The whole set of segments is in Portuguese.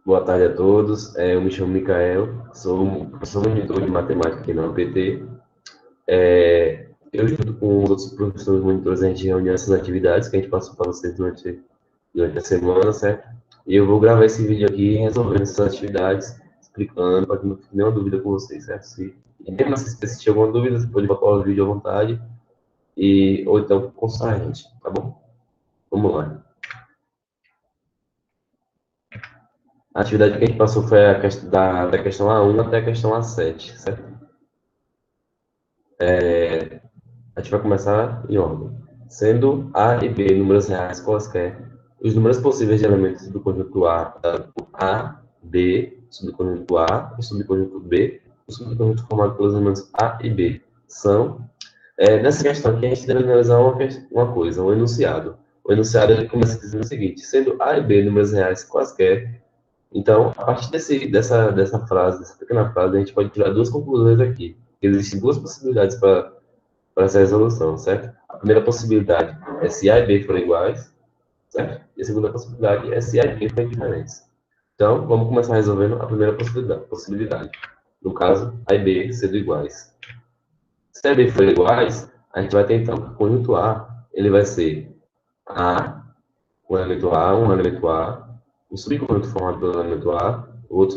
Boa tarde a todos. Eu me chamo Micael, sou professor monitor de matemática aqui na UPT. Eu, junto com os outros professores monitores, a gente reúne essas atividades que a gente passou para vocês durante a semana, certo? E eu vou gravar esse vídeo aqui resolvendo essas atividades, explicando, para que não fique nenhuma dúvida com vocês, certo? E mesmo se você tiver alguma dúvida, você pode botar o vídeo à vontade, ou então consultar a gente, tá bom? Vamos lá. A atividade que a gente passou foi a questão da questão A1 até a questão A7, certo? A gente vai começar em ordem. Sendo A e B números reais quaisquer, os números possíveis de elementos do conjunto A, tanto A, B, subconjunto A, e subconjunto B, o subconjunto formado pelos elementos A e B, são... nessa questão aqui, a gente deve analisar uma coisa, um enunciado. O enunciado ele começa dizendo o seguinte: sendo A e B números reais quaisquer, então, a partir dessa frase, dessa pequena frase, a gente pode tirar duas conclusões aqui. Existem duas possibilidades para essa resolução, certo? A primeira possibilidade é se A e B forem iguais, certo? E a segunda possibilidade é se A e B forem diferentes. Então, vamos começar resolvendo a primeira possibilidade. No caso, A e B sendo iguais. Se A e B forem iguais, a gente vai ter então que o conjunto A, ele vai ser A, um elemento A, um subconjunto formado pelo elemento A, outro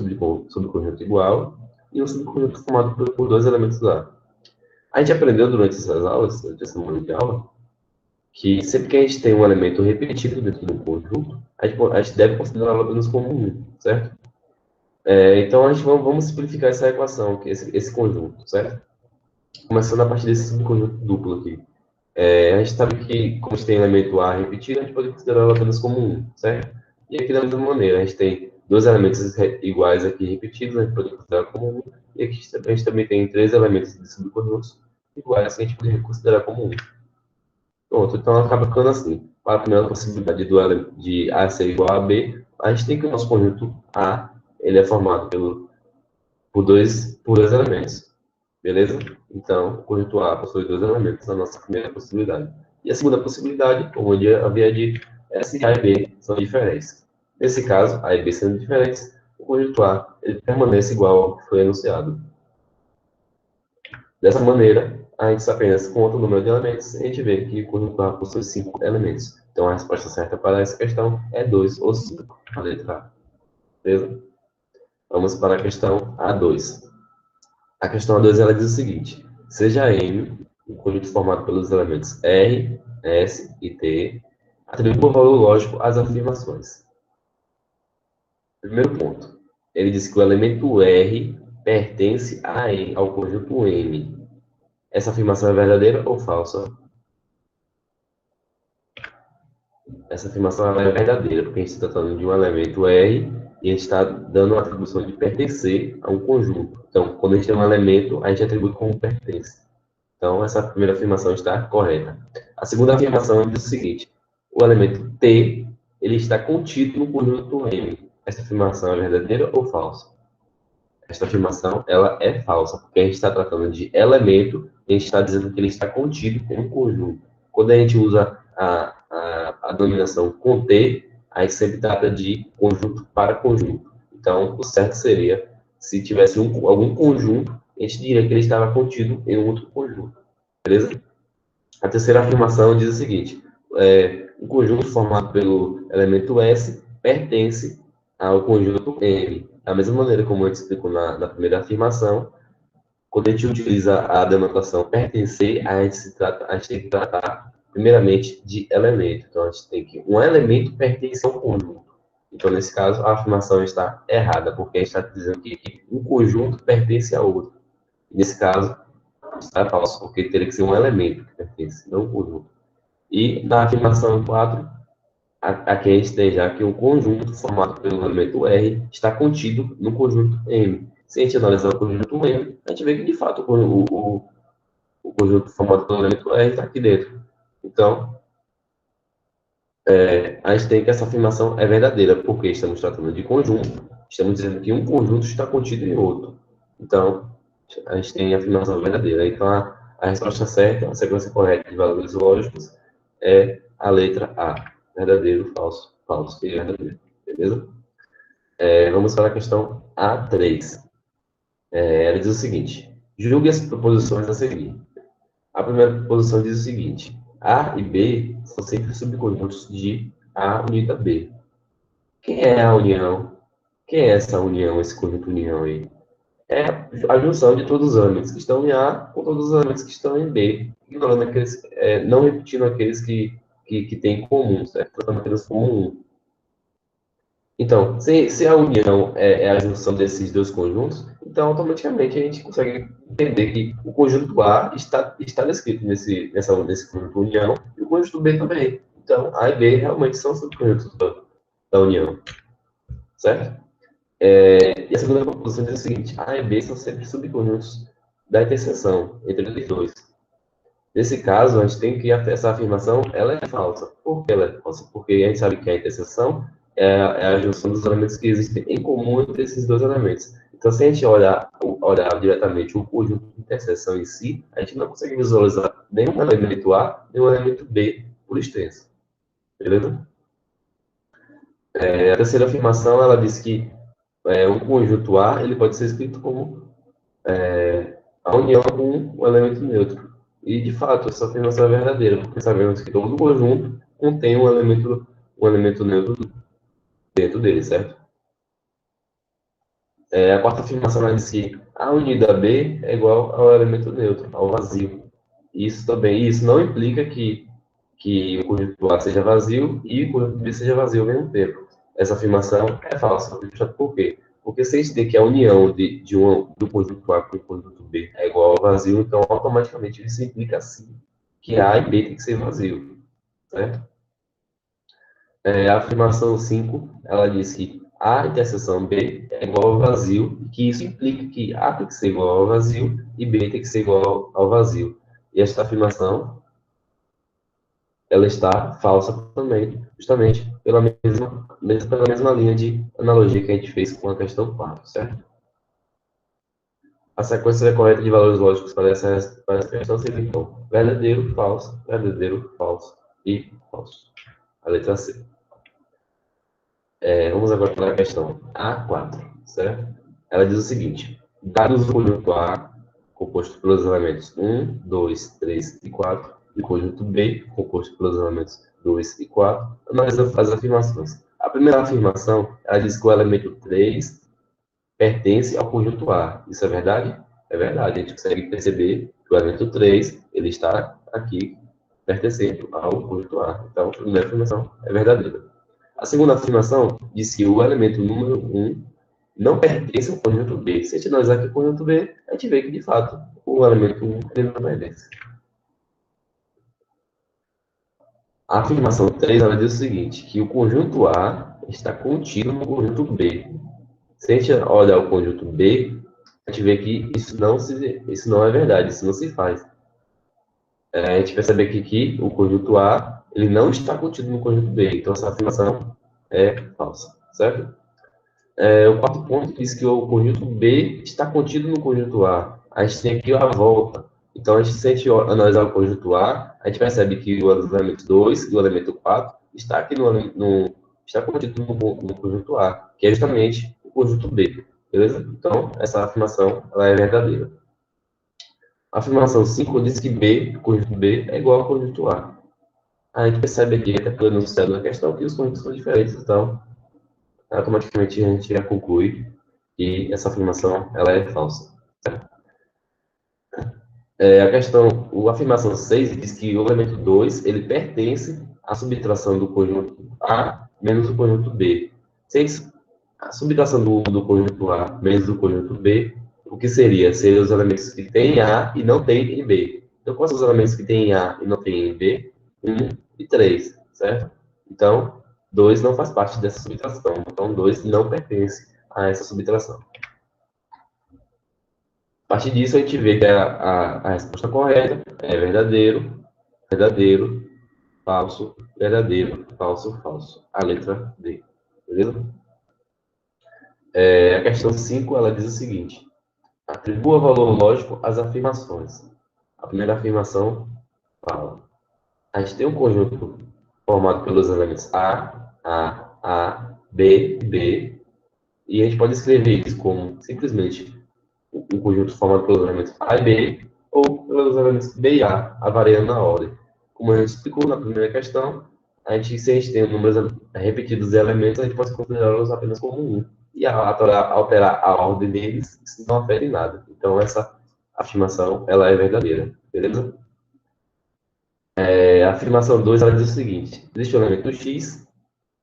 subconjunto igual, e um subconjunto formado por dois elementos A. A gente aprendeu durante essas aulas, durante essa semana de aula, que sempre que a gente tem um elemento repetido dentro de um conjunto, a gente deve considerá-lo apenas como um, certo? Então, a gente vamos simplificar essa equação, esse conjunto, certo? Começando a partir desse subconjunto duplo aqui. A gente sabe que, como a gente tem elemento A repetido, a gente pode considerá-lo apenas como um, certo? E aqui da mesma maneira, a gente tem dois elementos iguais aqui repetidos, a gente pode considerar como um, e aqui a gente também tem três elementos de subconjuntos iguais que a gente pode considerar como um. Pronto, então acaba ficando assim. Para a primeira possibilidade de A ser igual a B, a gente tem que o nosso conjunto A ele é formado por dois elementos. Beleza? Então, o conjunto A possui dois elementos na nossa primeira possibilidade. E a segunda possibilidade, como eu havia dito, é se A e B são diferentes. Nesse caso, A e B sendo diferentes, o conjunto A ele permanece igual ao que foi enunciado. Dessa maneira, a gente apenas conta o número de elementos e a gente vê que o conjunto A possui 5 elementos. Então, a resposta certa para essa questão é 2 ou 5, a letra A. Beleza? Vamos para a questão A2. A questão A2 ela diz o seguinte: seja M um conjunto formado pelos elementos R, S e T, atribua valor lógico às afirmações. Primeiro ponto. Ele diz que o elemento R pertence ao conjunto M. Essa afirmação é verdadeira ou falsa? Essa afirmação é verdadeira, porque a gente está tratando de um elemento R e a gente está dando a atribuição de pertencer a um conjunto. Então, quando a gente tem um elemento, a gente atribui como pertence. Então, essa primeira afirmação está correta. A segunda afirmação diz o seguinte: o elemento T ele está contido no conjunto M. Essa afirmação é verdadeira ou falsa? Esta afirmação ela é falsa, porque a gente está tratando de elemento e a gente está dizendo que ele está contido em um conjunto. Quando a gente usa a denominação conter, a gente sempre trata de conjunto para conjunto. Então, o certo seria, se tivesse algum conjunto, a gente diria que ele estava contido em um outro conjunto. Beleza? A terceira afirmação diz o seguinte: um conjunto formado pelo elemento S pertence ao conjunto M. Da mesma maneira como eu te explico na primeira afirmação, quando a gente utiliza a denotação pertencer, a gente tem que tratar primeiramente de elemento. Então, a gente tem que um elemento pertence a um conjunto. Então, nesse caso, a afirmação está errada, porque a gente está dizendo que um conjunto pertence a outro. Nesse caso, está falso, porque teria que ser um elemento que pertence, não um conjunto. E na afirmação 4, aqui a gente tem já que um conjunto formado pelo elemento R está contido no conjunto M. Se a gente analisar o conjunto M, a gente vê que, de fato, o conjunto formado pelo elemento R está aqui dentro. Então, a gente tem que essa afirmação é verdadeira, porque estamos tratando de conjunto, estamos dizendo que um conjunto está contido em outro. Então, a gente tem a afirmação verdadeira. Então, a resposta certa, a sequência correta de valores lógicos, é a letra A. verdadeiro, falso, falso e verdadeiro. Beleza? Vamos para a questão A3. Ela diz o seguinte: julgue as proposições a seguir. A primeira proposição diz o seguinte: A e B são sempre subconjuntos de A unido a B. Quem é a união? Quem é essa união, esse conjunto união aí? É a junção de todos os elementos que estão em A com todos os elementos que estão em B, ignorando aqueles, não repetindo aqueles que têm em comum, certo? Tratando apenas como um. Então, se a união é a junção desses dois conjuntos, então automaticamente a gente consegue entender que o conjunto A está descrito nesse conjunto união e o conjunto B também. Então, A e B realmente são subconjuntos da união, certo? E a segunda proposição diz o seguinte: A e B são sempre subconjuntos da interseção entre os dois. Nesse caso, a gente tem que essa afirmação ela é falsa. Por que ela é falsa? Porque a gente sabe que a interseção é a junção dos elementos que existem em comum entre esses dois elementos. Então, se a gente olhar diretamente o conjunto de interseção em si, a gente não consegue visualizar nenhum elemento A, nenhum elemento B por extenso. Beleza? A terceira afirmação, ela diz que um conjunto A ele pode ser escrito como a união com o elemento neutro. E, de fato, essa afirmação é verdadeira, porque sabemos que todo conjunto contém um elemento neutro dentro dele, certo? A quarta afirmação ela diz que A unido a B é igual ao elemento neutro, ao vazio. Isso não implica que o conjunto A seja vazio e o conjunto B seja vazio ao mesmo tempo. Essa afirmação é falsa. Por quê? Porque se a gente tem que a união do conjunto A com o conjunto B é igual ao vazio, então automaticamente isso implica sim que A e B tem que ser vazio, certo? A afirmação 5, ela diz que A interseção B é igual ao vazio, e que isso implica que A tem que ser igual ao vazio e B tem que ser igual ao vazio. E esta afirmação ela está falsa também, justamente pela mesma linha de analogia que a gente fez com a questão 4, certo? A sequência correta de valores lógicos para essa questão seria, então, verdadeiro, falso e falso. A letra C. Vamos agora para a questão A4, certo? Ela diz o seguinte: dados do conjunto A, composto pelos elementos 1, 2, 3 e 4, e o conjunto B, composto pelos elementos 2 e 4, analisa as afirmações. A primeira afirmação, ela diz que o elemento 3 pertence ao conjunto A. Isso é verdade? É verdade. A gente consegue perceber que o elemento 3, ele está aqui pertencendo ao conjunto A. Então, a primeira afirmação é verdadeira. A segunda afirmação diz que o elemento número 1 não pertence ao conjunto B. Se a gente analisar aqui o conjunto B, a gente vê que, de fato, o elemento 1 ele não pertence. A afirmação 3 ela diz o seguinte, que o conjunto A está contido no conjunto B. Se a gente olhar o conjunto B, a gente vê que isso não é verdade, isso não se faz. A gente percebe aqui que o conjunto A ele não está contido no conjunto B. Então, essa afirmação é falsa, certo? O quarto ponto diz que o conjunto B está contido no conjunto A. A gente tem aqui a volta. Então, se a gente analisar o conjunto A, a gente percebe que o elemento 2 e o elemento 4 está aqui está contido no conjunto A, que é justamente o conjunto B. Beleza? Então, essa afirmação ela é verdadeira. A afirmação 5 diz que B, o conjunto B, é igual ao conjunto A. A gente percebe aqui, até pelo enunciado da questão, que os conjuntos são diferentes, então automaticamente a gente já conclui que essa afirmação ela é falsa. A afirmação 6 diz que o elemento 2 ele pertence à subtração do conjunto A menos o conjunto B. A subtração do conjunto A menos do conjunto B, o que seria? Seriam os elementos que têm A e não têm em B. Então, quais são os elementos que têm A e não têm em B? 1 e 3, certo? Então, 2 não faz parte dessa subtração. Então, 2 não pertence a essa subtração. A partir disso, a gente vê que a resposta correta é verdadeiro, verdadeiro, falso, verdadeiro, falso, falso. A letra D. Beleza? A questão 5, ela diz o seguinte: atribua valor lógico às afirmações. A primeira afirmação fala: a gente tem um conjunto formado pelos elementos A, B, e a gente pode escrever isso como simplesmente um conjunto formado pelos elementos A e B, ou pelos elementos B e A, variando na ordem. Como a gente explicou na primeira questão, se a gente tem números repetidos de elementos, a gente pode considerá-los apenas como um. E alterar a ordem deles, isso não afeta em nada. Então, essa afirmação, ela é verdadeira. Beleza? A afirmação 2, ela diz o seguinte: existe um elemento x,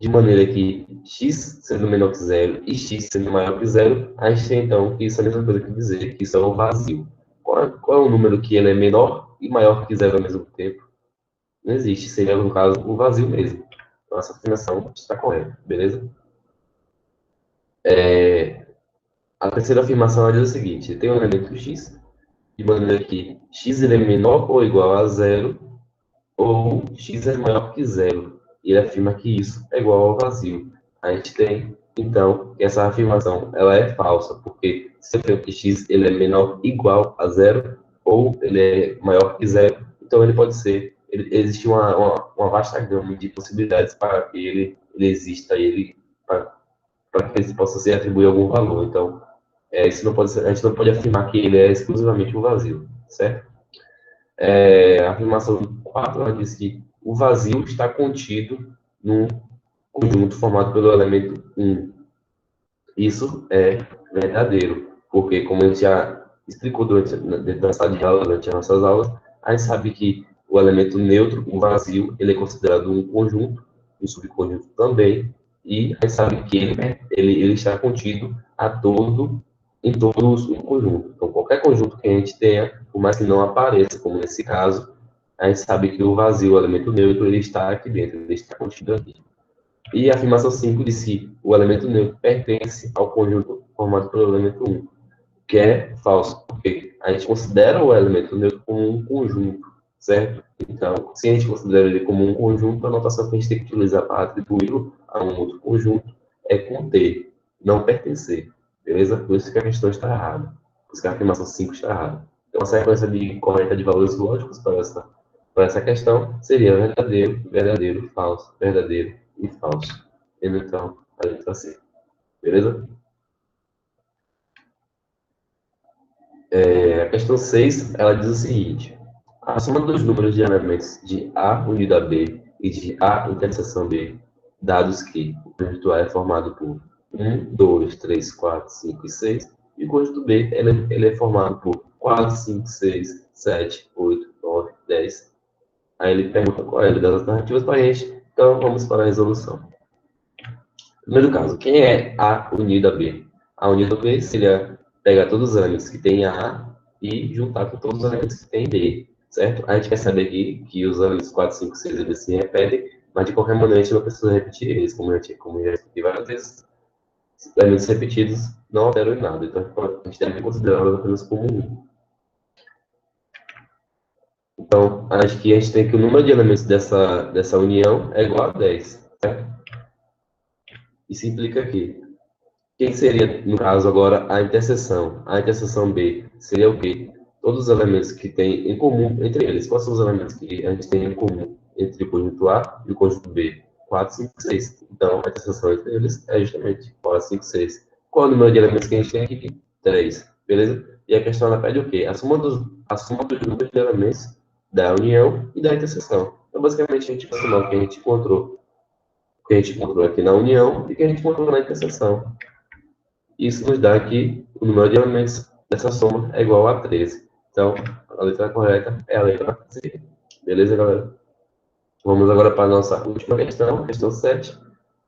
de maneira que x sendo menor que zero e x sendo maior que zero, a gente tem, então, que isso é a mesma coisa que dizer que isso é um vazio. Qual é o número que ele é menor e maior que zero ao mesmo tempo? Não existe, seria, no caso, o vazio mesmo. Então, essa afirmação está correta, beleza? A terceira afirmação diz o seguinte: tem um elemento x, de maneira que x ele é menor ou igual a zero, ou x é maior que zero. E ele afirma que isso é igual ao vazio. A gente tem, então, que essa afirmação ela é falsa, porque se eu tenho que x ele é menor ou igual a zero, ou ele é maior que zero, então ele pode ser, existe uma vasta gama de possibilidades para que ele exista, para que ele possa ser atribuído algum valor. Então, isso não pode ser, a gente não pode afirmar que ele é exclusivamente um vazio, certo? A afirmação 4, ela diz que o vazio está contido num conjunto formado pelo elemento 1. Isso é verdadeiro, porque, como a gente já explicou dentro da sala de aula, durante as nossas aulas, a gente sabe que o elemento neutro, o vazio, ele é considerado um conjunto, um subconjunto também, e a gente sabe que ele está contido em todo o conjunto. Então, qualquer conjunto que a gente tenha, por mais que não apareça, como nesse caso, a gente sabe que o vazio, o elemento neutro, ele está aqui dentro, ele está contido aqui. E a afirmação 5 diz que o elemento neutro pertence ao conjunto formado pelo elemento 1, que é falso, porque a gente considera o elemento neutro como um conjunto, certo? Então, se a gente considera ele como um conjunto, a notação que a gente tem que utilizar para atribuí-lo a um outro conjunto é conter, não pertencer, beleza? Por isso que a questão está errada, por isso que a afirmação 5 está errada. Então, a sequência correta de valores lógicos para essa questão seria verdadeiro, verdadeiro, falso, verdadeiro e falso. Então, a letra C. Beleza? A questão 6, ela diz o seguinte: a soma dos números de elementos de A unido a B e de A interseção B, dados que o conjunto A é formado por 1, 2, 3, 4, 5 e 6, e o conjunto B ele é formado por 4, 5, 6, 7, 8, 9, 10. Aí ele pergunta qual é a das alternativas para a gente, então vamos para a resolução. Primeiro caso, quem é A unido a B? A unido a B seria pegar todos os elementos que tem A e juntar com todos os elementos que tem B, certo? A gente quer saber aqui que os elementos 4, 5, 6 eles se repetem, mas de qualquer maneira a gente não precisa repetir eles, como eu já expliquei várias vezes. Os elementos repetidos não alteram em nada, então a gente deve considerá-los apenas como um. Então, acho que a gente tem que o número de elementos dessa união é igual a 10, certo? Isso implica aqui. Quem seria, no caso, agora, a interseção? A interseção B seria o quê? Todos os elementos que tem em comum entre eles. Quais são os elementos que a gente tem em comum entre o conjunto A e o conjunto B? 4, 5, 6. Então, a interseção entre eles é justamente 4, 5, 6. Qual é o número de elementos que a gente tem aqui? 3. Beleza? E a questão ela pede o quê? A soma dos números de elementos da união e da interseção. Então, basicamente, a gente vai somar o que a gente encontrou aqui na união e o que a gente encontrou na interseção. Isso nos dá que o número de elementos dessa soma é igual a 13. Então, a letra correta é a letra C. Beleza, galera? Vamos agora para a nossa última questão, questão 7.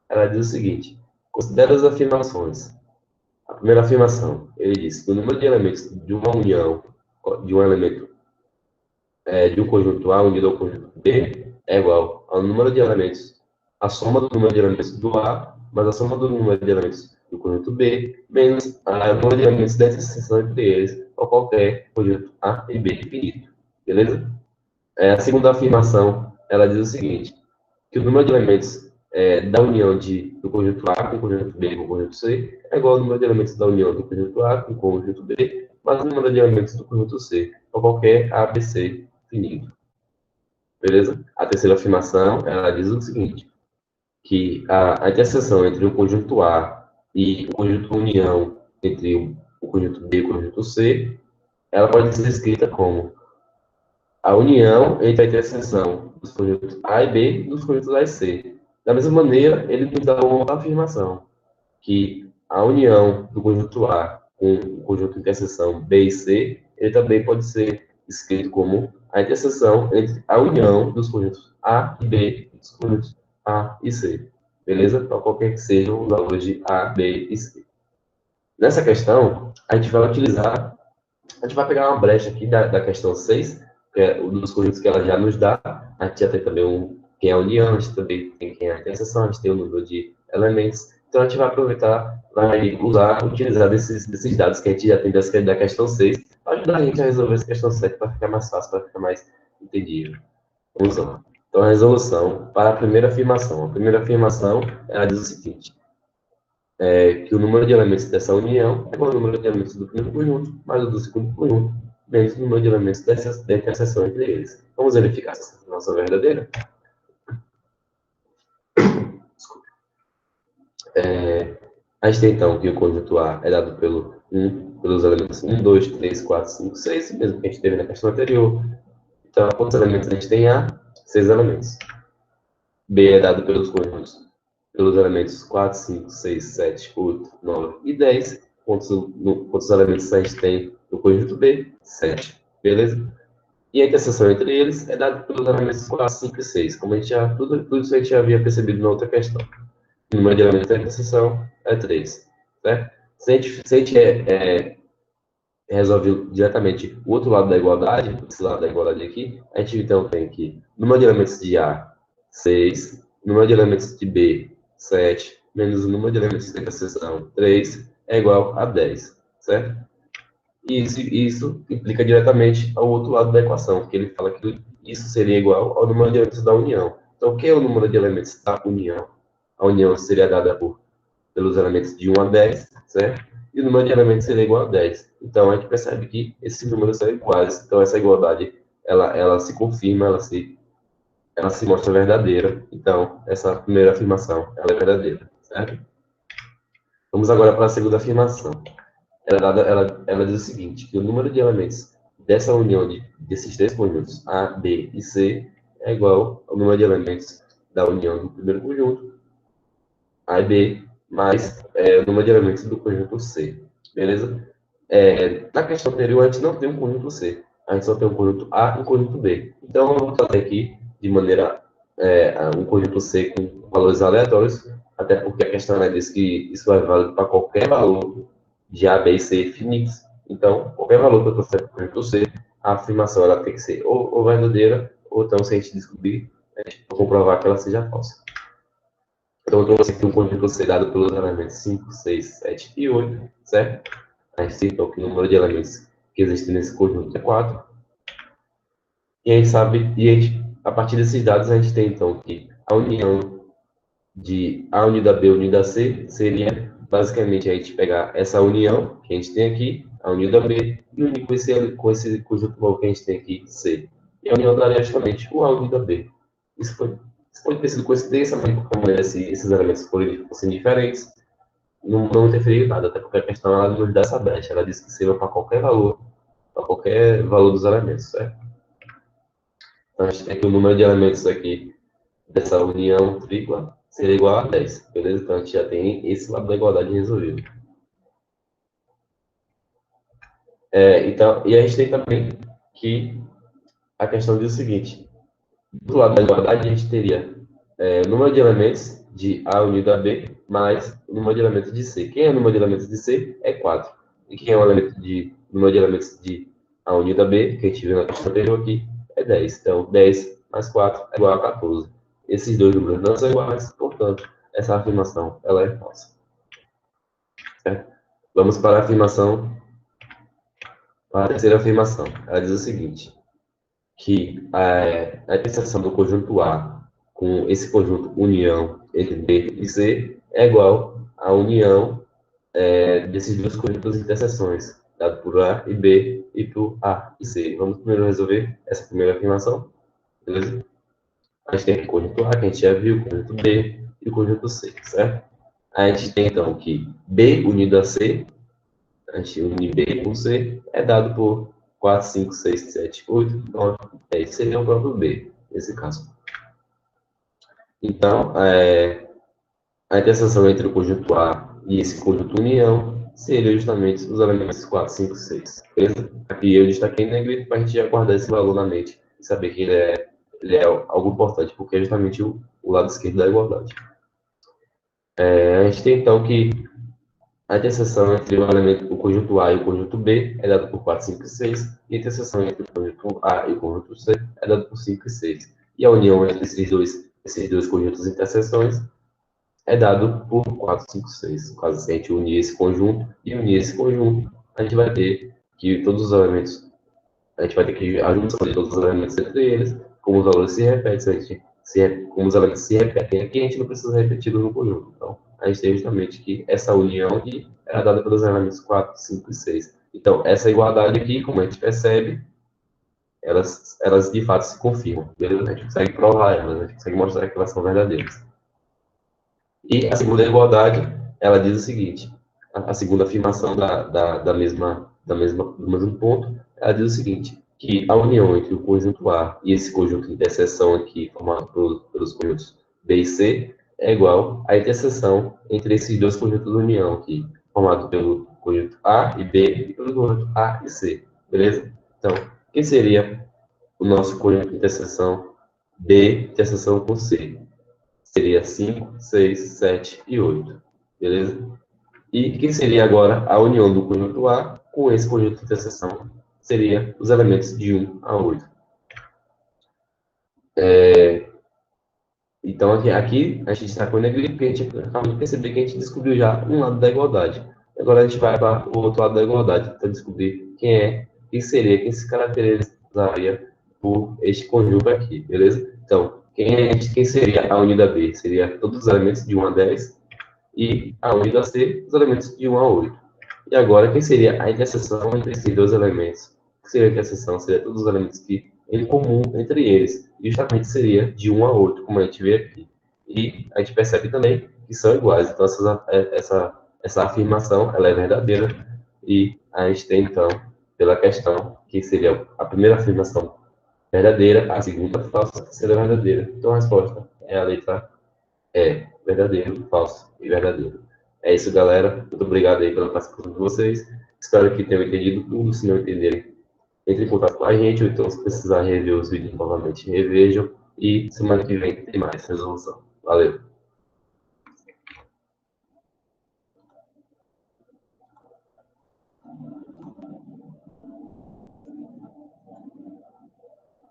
Ela diz o seguinte: considera as afirmações. A primeira afirmação, ele diz que o número de elementos de uma união, de um elemento, de um conjunto A unido ao conjunto B, é igual ao número de elementos, a soma do número de elementos do A, mais a soma do número de elementos do conjunto B, menos o número de elementos da interseção entre eles, ou qualquer conjunto A e B infinito. Beleza? A segunda afirmação, ela diz o seguinte, que o número de elementos da união do conjunto A com o conjunto B com o conjunto C é igual ao número de elementos da união do conjunto A com o conjunto B, mais o número de elementos do conjunto C, ou qualquer ABC finito. Beleza? A terceira afirmação, ela diz o seguinte, que a interseção entre o conjunto A e o conjunto união entre o conjunto B e o conjunto C, ela pode ser escrita como a união entre a interseção dos conjuntos A e B e dos conjuntos A e C. Da mesma maneira, ele nos dá uma outra afirmação, que a união do conjunto A com o conjunto de interseção B e C, ele também pode ser escrito como a interseção entre a união dos conjuntos A e B e dos conjuntos A e C. Beleza? Então, qualquer que sejam os valores de A, B e C. Nessa questão, a gente vai utilizar, a gente vai pegar uma brecha aqui da questão 6, que é um dos conjuntos que ela já nos dá. A gente já tem também quem é a união, a gente também tem quem é a interseção, a gente tem o número de elementos. Então, a gente vai aproveitar, vai usar, utilizar desses dados que a gente já tem da questão 6, para ajudar a gente a resolver essa questão 7, para ficar mais fácil, para ficar mais entendível. Vamos lá. Então, a resolução para a primeira afirmação. A primeira afirmação, ela diz o seguinte, que o número de elementos dessa união é igual ao número de elementos do primeiro conjunto, mais o do segundo conjunto, menos o número de elementos da interseção entre eles. Vamos verificar se essa afirmação é verdadeira? Desculpa. A gente tem, então, que o conjunto A é dado pelos elementos 1, 2, 3, 4, 5, 6, mesmo que a gente teve na questão anterior. Então, quantos elementos a gente tem A? 6 elementos. B é dado pelos elementos 4, 5, 6, 7, 8, 9 e 10. Quantos elementos a gente tem no conjunto B? 7. Beleza? E a interseção entre eles é dada pelos elementos 4, 5 e 6. Como a gente já, tudo isso a gente já havia percebido na outra questão. O número de elementos da interseção é 3. Certo? Se a gente resolve diretamente o outro lado da igualdade, esse lado da igualdade aqui, a gente então tem que número de elementos de A, 6, número de elementos de B, 7, menos o número de elementos da interseção, 3, é igual a 10, certo? E isso implica diretamente ao outro lado da equação, porque ele fala que isso seria igual ao número de elementos da união. Então, o que é o número de elementos da união? A união seria dada pelos elementos de 1 a 10, certo? E o número de elementos seria igual a 10. Então, a gente percebe que esses números são iguais. Então, essa igualdade, ela se confirma, ela se mostra verdadeira. Então, essa primeira afirmação, ela é verdadeira, certo? Vamos agora para a segunda afirmação. Ela diz o seguinte, que o número de elementos dessa união desses três conjuntos, A, B e C, é igual ao número de elementos da união do primeiro conjunto, A e B, mais o número de elementos do conjunto C. Beleza? Na questão anterior, a gente não tem um conjunto C. A gente só tem um conjunto A e um conjunto B. Então, eu vou trazer aqui de maneira um conjunto C com valores aleatórios, até porque a questão diz que isso é válido para qualquer valor de A, B e C finitos. Então, qualquer valor que eu trouxer para o conjunto C, a afirmação ela tem que ser ou verdadeira, ou então, se a gente descobrir, a gente vai comprovar que ela seja falsa. Então, eu trouxe aqui um conjunto C dado pelos elementos 5, 6, 7 e 8, certo? A gente tem, então, que o número de elementos que existem nesse conjunto é 4. E a gente sabe, a partir desses dados, a gente tem, então, que a união de A unida B unida C seria, basicamente, a gente pegar essa união que a gente tem aqui, a unida B, e unir com esse conjunto novo que a gente tem aqui, C. E a união daria justamente o A unida B. Isso pode ter sido coincidência, mas como esses elementos fossem diferentes, não interferiu em nada, até porque a questão ela nos dá essa brecha, ela diz que serve para qualquer valor dos elementos, certo? Então, a gente tem que o número de elementos aqui dessa união tripla seria igual a 10, beleza? Então, a gente já tem esse lado da igualdade resolvido. Então, e a gente tem também que a questão diz o seguinte, do lado da igualdade, a gente teria o número de elementos de A unido a B mais o número de elementos de C. Quem é o número de elementos de C? É 4. E quem é o número de elementos de A unido a B, que a gente viu na questão anterior aqui, é 10. Então, 10 mais 4 é igual a 14. Esses dois números não são iguais, portanto, essa afirmação ela é falsa. Certo? Vamos para a terceira afirmação. Ela diz o seguinte, que a interseção do conjunto A com esse conjunto união entre B e C é igual à união desses dois conjuntos de interseções, dado por A e B e por A e C. Vamos primeiro resolver essa primeira afirmação? beleza? A gente tem o conjunto A, que a gente já viu, o conjunto B e o conjunto C, certo? A gente tem, então, que B unido a C, a gente une B com C, é dado por 4, 5, 6, 7, 8, 9, 10. Seria o próprio B, nesse caso. Então, a interseção entre o conjunto A e esse conjunto união seria justamente os elementos 4, 5, 6. Beleza? Aqui eu destaquei em negrito para a gente já guardar esse valor na mente e saber que ele é algo importante, porque é justamente o lado esquerdo da igualdade. A gente tem então que a interseção entre o conjunto A e o conjunto B é dada por 4, 5 e 6, e a interseção entre o conjunto A e o conjunto C é dada por 5 e 6. E a união entre esses dois conjuntos e interseções é dado por 4, 5, 6. No caso, se a gente unir esse conjunto e unir esse conjunto, a gente vai ter que todos os elementos, a gente vai ter que a junção de todos os elementos entre eles, como os valores se repetem, como os elementos se repetem aqui, a gente não precisa repetir no conjunto. Então, a gente tem justamente que essa união aqui é dada pelos elementos 4, 5 e 6. Então, essa igualdade aqui, como a gente percebe, elas de fato se confirmam, beleza? A gente consegue provar elas, a gente consegue mostrar que elas são verdadeiras. E a segunda igualdade, ela diz o seguinte, a segunda afirmação do mesmo ponto, ela diz o seguinte, que a união entre o conjunto A e esse conjunto de interseção aqui, formado pelos conjuntos B e C, é igual à interseção entre esses dois conjuntos de união aqui, formado pelo conjunto A e B e pelo conjunto A e C, beleza? Então, quem seria o nosso conjunto de interseção B, interseção com C? Seria 5, 6, 7 e 8. Beleza? E que seria agora a união do conjunto A com esse conjunto de interseção? Seria os elementos de 1 a 8. Então, aqui a gente está com o negrito, porque a gente acabou de perceber que a gente descobriu já um lado da igualdade. Agora a gente vai para o outro lado da igualdade, para descobrir quem se caracterizaria por este conjunto aqui, beleza? Então, quem seria a unida B? Seria todos os elementos de 1 a 10, e a unida C, os elementos de 1 a 8. E agora, quem seria a interseção entre esses dois elementos? O que seria a interseção? Seria todos os elementos que em comum entre eles. E justamente seria de 1 a 8, como a gente vê aqui. E a gente percebe também que são iguais. Então, essa afirmação ela é verdadeira. E a gente tem, então, pela questão, que seria a primeira afirmação verdadeira, a segunda falsa, a terceira verdadeira. Então, a resposta é a letra verdadeiro, falso e verdadeiro. É isso, galera. Muito obrigado aí pela participação de vocês. Espero que tenham entendido tudo. Se não entenderem, entre em contato com a gente, ou então, se precisar rever os vídeos novamente, revejam. E semana que vem tem mais resolução. Valeu!